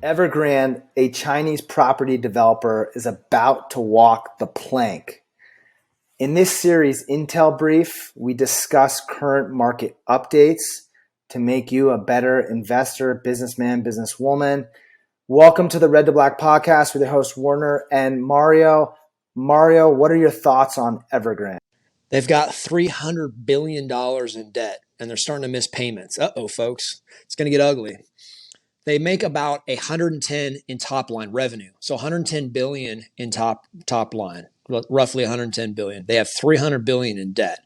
Evergrande, a Chinese property developer, is about to walk the plank. In this series, Intel Brief, we discuss current market updates to make you a better investor, businessman, businesswoman. Welcome to the Red to Black podcast with your host, Warner and Mario. Mario, what are your thoughts on Evergrande? They've got $300 billion in debt, and they're starting to miss payments. Uh-oh, folks. It's going to get ugly. They make about 110 in top line revenue. So 110 billion in top line, roughly 110 billion. They have 300 billion in debt,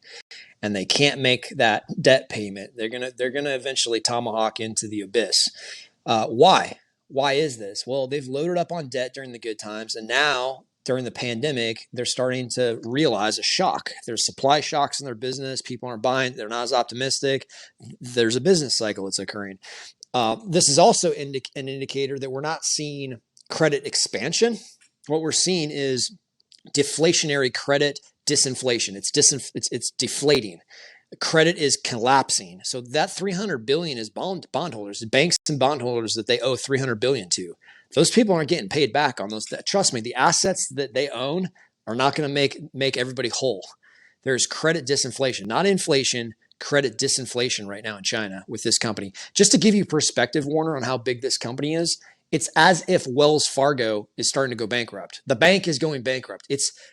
and they can't make that debt payment. They're gonna eventually tomahawk into the abyss. Why? Why is this? Well, they've loaded up on debt during the good times, and now during the pandemic, they're starting to realize a shock. There's supply shocks in their business. People aren't buying. They're not as optimistic. There's a business cycle that's occurring. This is also an indicator that we're not seeing credit expansion. What we're seeing is deflationary credit disinflation. It's deflating. Credit is collapsing. So that 300 billion is bondholders, banks and bondholders that they owe 300 billion to. Those people aren't getting paid back on those. Trust me, the assets that they own are not going to make everybody whole. There's credit disinflation, not inflation. Credit disinflation right now in China with this company. Just to give you perspective, Warner, on how big this company is, it's as if Wells Fargo is starting to go bankrupt. The bank is going bankrupt.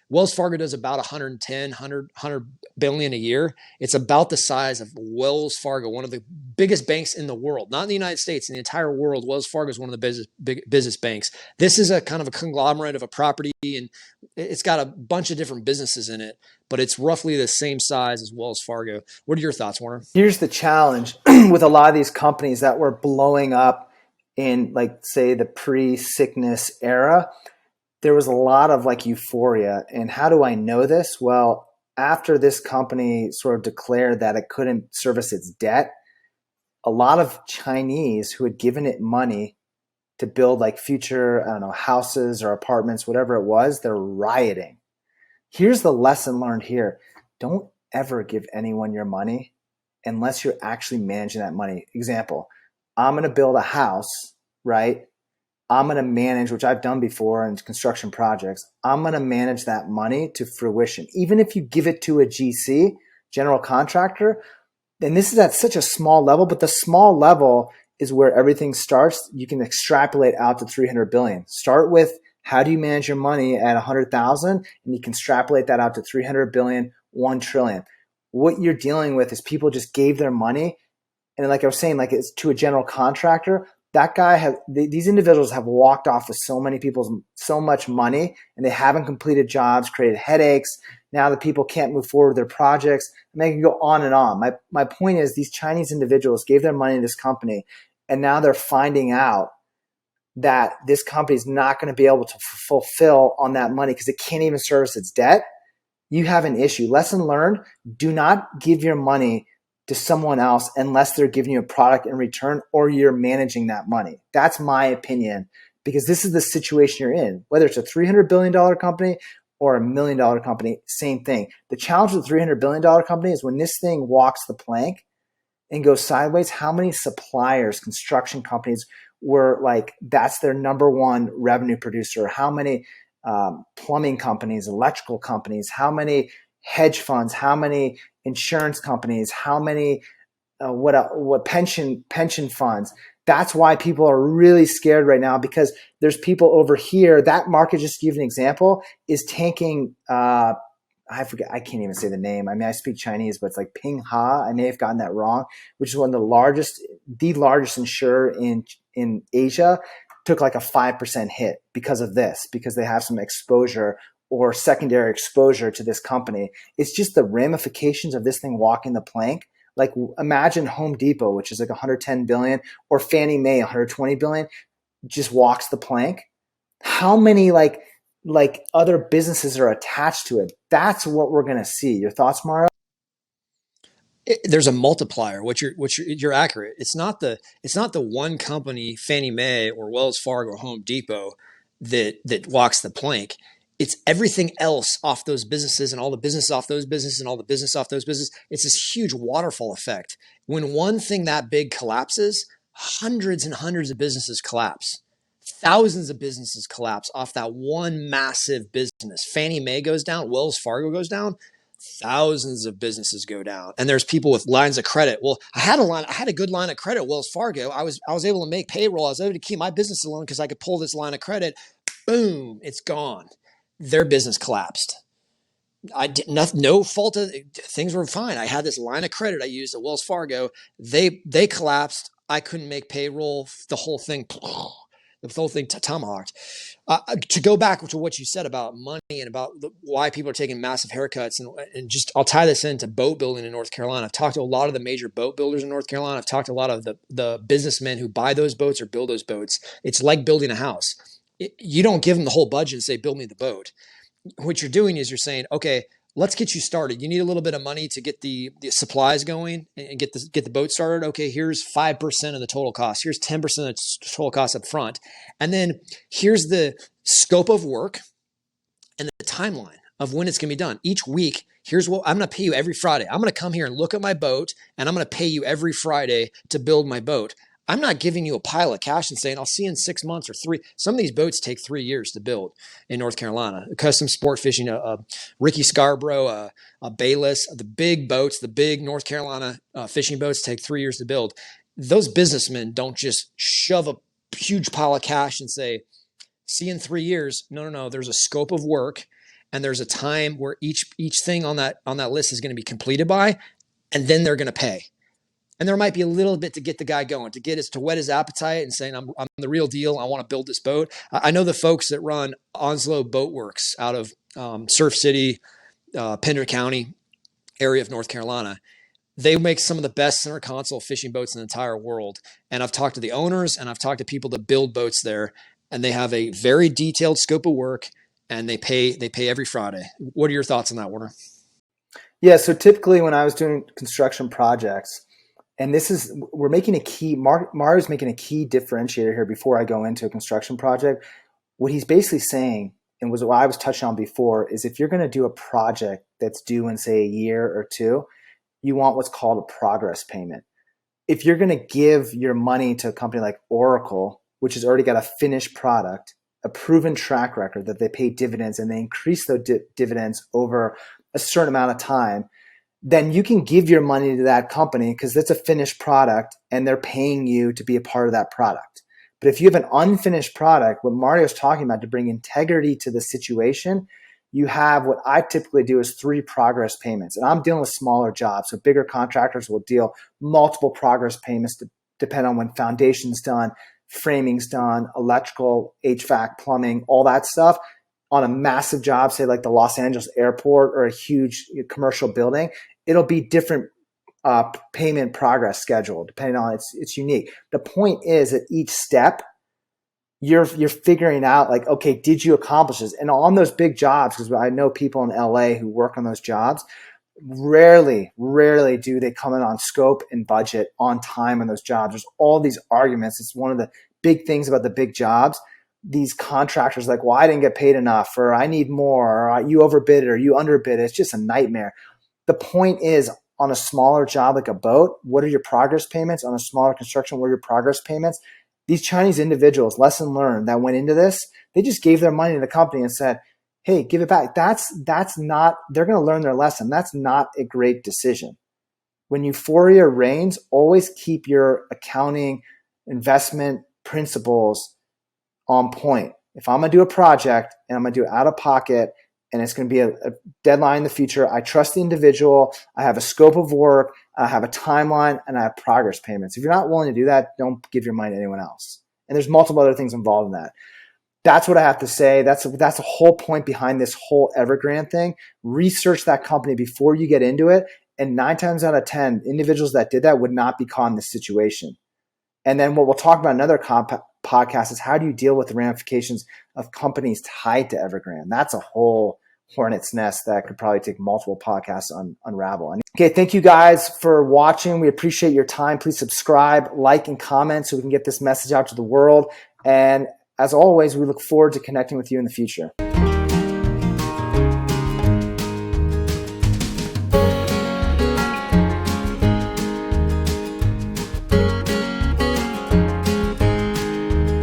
Wells Fargo does about 100 billion a year. It's about the size of Wells Fargo, one of the biggest banks in the world, not in the United States, in the entire world. Wells Fargo is one of the business banks. This is a kind of a conglomerate of a property, and it's got a bunch of different businesses in it, but it's roughly the same size as Wells Fargo. What are your thoughts, Warner? Here's the challenge with a lot of these companies that were blowing up in, like, say, the pre-sickness era. There was a lot of euphoria. And how do I know this? Well, after this company sort of declared that it couldn't service its debt, a lot of Chinese who had given it money to build future, houses or apartments, whatever it was, they're rioting. Here's the lesson learned here. Don't ever give anyone your money unless you're actually managing that money. Example, I'm going to build a house, right? I'm going to manage, which I've done before in construction projects. I'm going to manage that money to fruition. Even if you give it to a GC, general contractor, and this is at such a small level, but the small level is where everything starts. You can extrapolate out to 300 billion. Start with how do you manage your money at 100,000, and you can extrapolate that out to 300 billion, 1 trillion. What you're dealing with is people just gave their money, and like I was saying, it's to a general contractor. That guy these individuals have walked off with so much money, and they haven't completed jobs, created headaches. Now the people can't move forward with their projects, and they can go on and on. My point is, these Chinese individuals gave their money to this company, and now they're finding out that this company is not going to be able to fulfill on that money because it can't even service its debt. You have an issue. Lesson learned: do not give your money to someone else unless they're giving you a product in return or you're managing that money. That's my opinion, because this is the situation you're in. Whether it's a $300 billion company or $1 million company, same thing. The challenge with the $300 billion company is when this thing walks the plank and goes sideways, how many suppliers, construction companies were that's their number one revenue producer? How many plumbing companies, electrical companies, how many hedge funds, how many insurance companies, how many what pension funds? That's why people are really scared right now, because there's people over here. That market, just to give an example, is tanking. I forget. I can't even say the name. I mean, I speak Chinese, but it's like Ping Ha. I may have gotten that wrong. Which is one of the largest insurer in Asia. Took a 5% hit because of this, because they have some exposure or secondary exposure to this company. It's just the ramifications of this thing walking the plank. Imagine Home Depot, which is 110 billion, or Fannie Mae, 120 billion, just walks the plank. How many other businesses are attached to it? That's what we're going to see. Your thoughts, Mario? There's a multiplier. You're accurate. It's not the one company, Fannie Mae or Wells Fargo or Home Depot, that walks the plank. It's everything else off those businesses, and all the business off those businesses, and all the business off those businesses. It's this huge waterfall effect. When one thing that big collapses, hundreds and hundreds of businesses collapse. Thousands of businesses collapse off that one massive business. Fannie Mae goes down, Wells Fargo goes down, thousands of businesses go down. And there's people with lines of credit. Well, I had a good line of credit at Wells Fargo. I was able to make payroll. I was able to keep my business alone because I could pull this line of credit. Boom, it's gone. Their business collapsed. I did no fault of things were fine. I had this line of credit I used at Wells Fargo. They collapsed. I couldn't make payroll. The whole thing tomahawked. To go back to what you said about money and about why people are taking massive haircuts, and just I'll tie this into boat building in North Carolina. I've talked to a lot of the major boat builders in North Carolina. I've talked to a lot of the businessmen who buy those boats or build those boats. It's like building a house. You don't give them the whole budget and say, build me the boat. What you're doing is you're saying, okay, let's get you started. You need a little bit of money to get the supplies going and get the boat started. Okay, here's 5% of the total cost. Here's 10% of the total cost up front. And then here's the scope of work and the timeline of when it's going to be done. Each week, here's what I'm going to pay you every Friday. I'm going to come here and look at my boat, and I'm going to pay you every Friday to build my boat. I'm not giving you a pile of cash and saying, I'll see you in 6 months or 3. Some of these boats take 3 years to build in North Carolina. Custom sport fishing, Ricky Scarborough, Bayless, the big boats, the big North Carolina fishing boats take 3 years to build. Those businessmen don't just shove a huge pile of cash and say, see you in 3 years. No. There's a scope of work, and there's a time where each thing on that list is going to be completed by, and then they're going to pay. And there might be a little bit to get the guy going, to whet his appetite and saying, I'm the real deal. I want to build this boat. I know the folks that run Onslow Boat Works out of Surf City, Pender County area of North Carolina. They make some of the best center console fishing boats in the entire world. And I've talked to the owners, and I've talked to people that build boats there, and they have a very detailed scope of work, and they pay every Friday. What are your thoughts on that, Warner? Yeah, so typically when I was doing construction projects, and we're making a key, Mario's making a key differentiator here before I go into a construction project. What he's basically saying, and was what I was touching on before, is if you're going to do a project that's due in, say, a year or two, you want what's called a progress payment. If you're going to give your money to a company like Oracle, which has already got a finished product, a proven track record that they pay dividends and they increase those dividends over a certain amount of time, then you can give your money to that company because it's a finished product and they're paying you to be a part of that product. But if you have an unfinished product, what Mario's talking about to bring integrity to the situation, you have what I typically do is 3 progress payments. And I'm dealing with smaller jobs. So bigger contractors will deal multiple progress payments to depend on when foundation's done, framing's done, electrical, HVAC, plumbing, all that stuff. On a massive job, say like the Los Angeles airport or a huge commercial building, it'll be different payment progress schedule depending on it's unique. The point is at each step, you're figuring out like, okay, did you accomplish this? And on those big jobs, because I know people in LA who work on those jobs, rarely do they come in on scope and budget on time on those jobs. There's all these arguments. It's one of the big things about the big jobs. These contractors like, well, I didn't get paid enough, or I need more, or you overbid it, or you underbid it. It's just a nightmare. The point is, on a smaller job like a boat, what are your progress payments? On a smaller construction, what are your progress payments? These Chinese individuals, lesson learned, that went into this, they just gave their money to the company and said, hey, give it back. That's not, they're going to learn their lesson. That's not a great decision. When euphoria reigns, always keep your accounting, investment principles on point. If I'm going to do a project and I'm going to do it out of pocket and it's going to be a deadline in the future, I trust the individual, I have a scope of work, I have a timeline, and I have progress payments. If you're not willing to do that, don't give your money to anyone else. And there's multiple other things involved in that. That's what I have to say. That's the whole point behind this whole Evergrande thing. Research that company before you get into it. And 9 times out of 10, individuals that did that would not be caught in this situation. And then what we'll talk about in another podcast is how do you deal with the ramifications of companies tied to Evergrande? That's a whole hornet's nest that could probably take multiple podcasts to unravel. Okay, thank you guys for watching. We appreciate your time. Please subscribe, like, and comment so we can get this message out to the world. And as always, we look forward to connecting with you in the future.